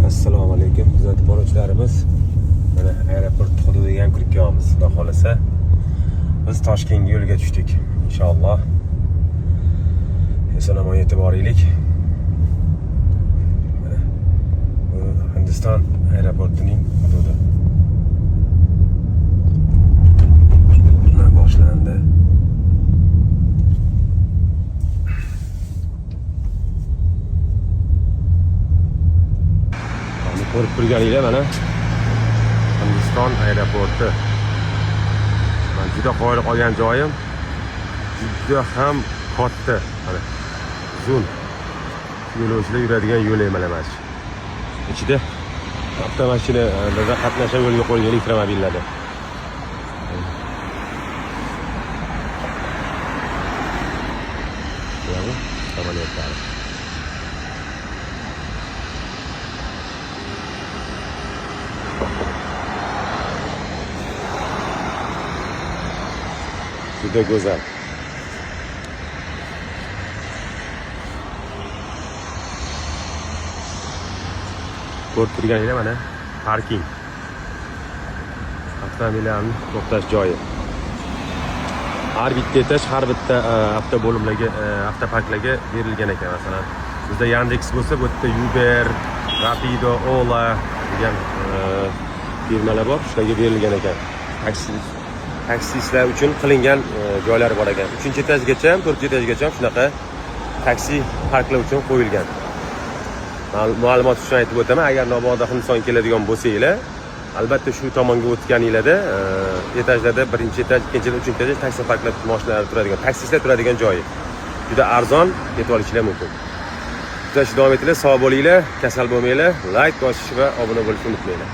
Assalomu alaykum kuzatib boruvchilarimiz. Mana aeroport hududiga ham kirib kelamiz. Xudo xolasa biz Toshkentga yo'lga tushdik. Inshaalloh. Eson-omon yetib boraylik. Mana bu Hindiston aeroportining hududi. Mana boshlandi. Ko'rib turganinglar mana Hindiston aeroporti. Men juda qoyil qolgan joyim. Juda ham katta. Mana uzun yo'lovchilar yuradigan yo'l emalamasi. Ichida avtomashinalarda qatnashib yo'lga qo'yilgan elektromobillarda. Mana samolyotlar. Juda go'zal. Ko'rib turganinglar mana parking. Avtomobillarni to'xtash joyi. Har bitta etaj har bitta avtobo'limlarga, avtoparklarga berilgan ekan. Masalan, bizda Yandex bo'lsa, bu yerda Uber, Rapido, Ola degan firmalar bor, shularga berilgan ekan. Taksistlar uchun qilingan joylar bor ekan. 3-etajgacha ham, 4-etajgacha ham shunaqa taksi parklar uchun qo'yilgan. Ma'lumot uchun aytib o'taman, agar nobog'da Hindistonga keladigan bo'lsanglar, albatta shu tomonga o'tganinglarda etajlarda 1-etaj, 2-etaj, 3-etaj taksi parklar mashinalar turadigan, taksistlar turadigan joyi. Juda arzon, yetib olishinglar mumkin. Kuzatishda davom etinglar, sog' bo'linglar, kasal bo'lmanglar, like bosish va obuna bo'lishni unutmanglar.